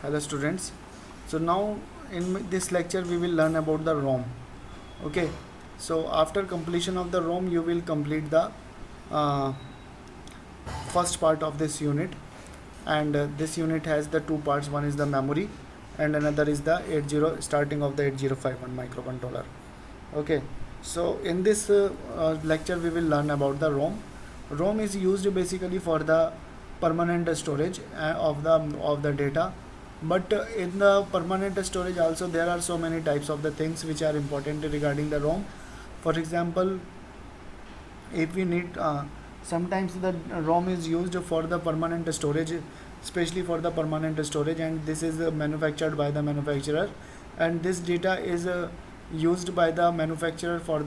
Hello students. So now in this lecture we will learn about the ROM. Okay. So after completion of the ROM you will complete the uh, first part of this unit, and this unit has the two parts. One is the memory and another is the 80 starting of the 8051 microcontroller. Okay. So in this lecture we will learn about the ROM. ROM is used basically for the permanent storage of the data, but in the permanent storage also there are so many types of the things which are important regarding the ROM. For example, if we need sometimes the ROM is used for the permanent storage, especially for the permanent storage, and this is manufactured by the manufacturer, and this data is used by the manufacturer for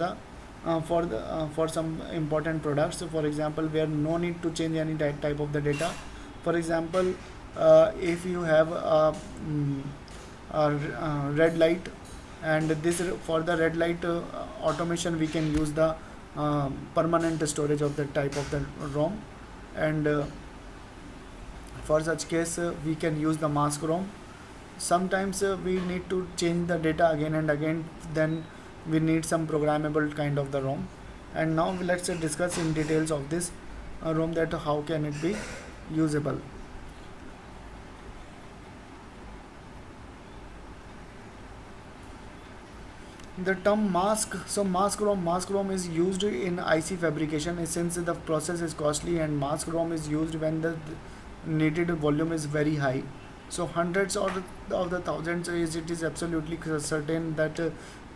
some important products. So for example, where no need to change any type of the data. For example, if you have a red light, and this for the red light automation we can use the permanent storage of the type of the ROM, and for such case we can use the mask ROM. Sometimes we need to change the data again and again, then we need some programmable kind of the ROM. And now let's discuss in details of this ROM, that how can it be usable. The term mask, so mask ROM is used in IC fabrication, since the process is costly, and mask ROM is used when the needed volume is very high. So hundreds of the thousands, it is absolutely certain that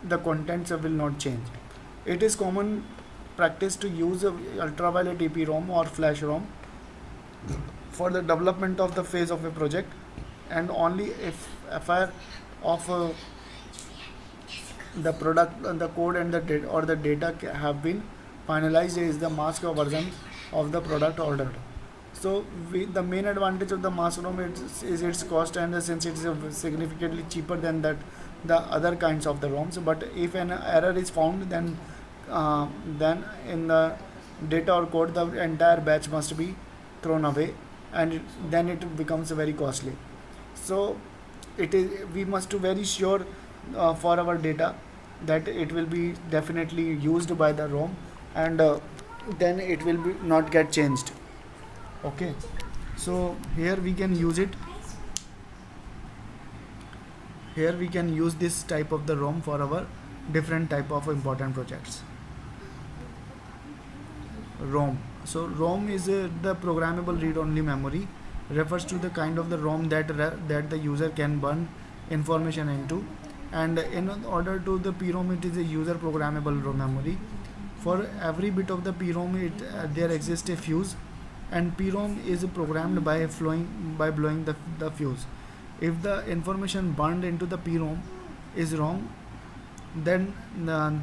the contents will not change. It is common practice to use ultraviolet EPROM or flash ROM for the development of the phase of a project, and only if FR of the product, the code and the data or the data have been finalized is the mask version of the product ordered. So the main advantage of the mask ROM is its cost, and since it is significantly cheaper than that the other kinds of the ROMs. But if an error is found, then in the data or code the entire batch must be thrown away, and then it becomes very costly. So we must be very sure for our data that it will be definitely used by the ROM, and then it will be not get changed. Okay, so here we can use it. Here we can use this type of the ROM for our different type of important projects. ROM. So ROM is the programmable read-only memory. Refers to the kind of the ROM that the user can burn information into, and in order to the PROM, it is a user programmable ROM memory. For every bit of the PROM, there exists a fuse, and PROM is programmed by blowing the fuse. If the information burned into the PROM is wrong, then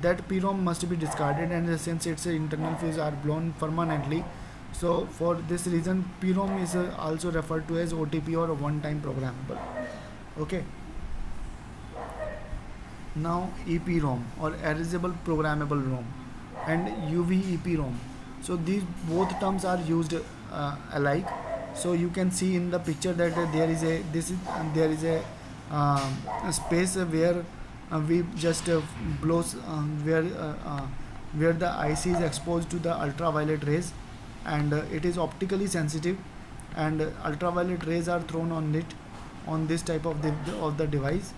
that PROM must be discarded, and since its internal fuse are blown permanently, so for this reason PROM is also referred to as OTP or one-time programmable. Okay. Now EPROM or erasable programmable ROM and UV EPROM. So these both terms are used alike. So you can see in the picture that there is a space where we just blows where the IC is exposed to the ultraviolet rays, and it is optically sensitive, and ultraviolet rays are thrown on it on this type of the device,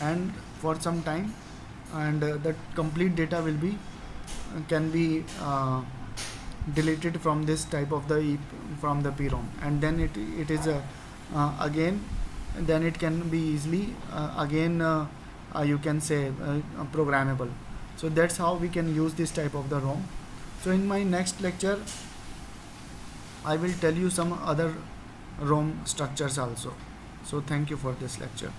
and for some time, and the complete data can be deleted from this type of from the PROM, and then it is again, then it can be easily again you can say programmable. So that's how we can use this type of the ROM. So in my next lecture I will tell you some other ROM structures also. So thank you for this lecture.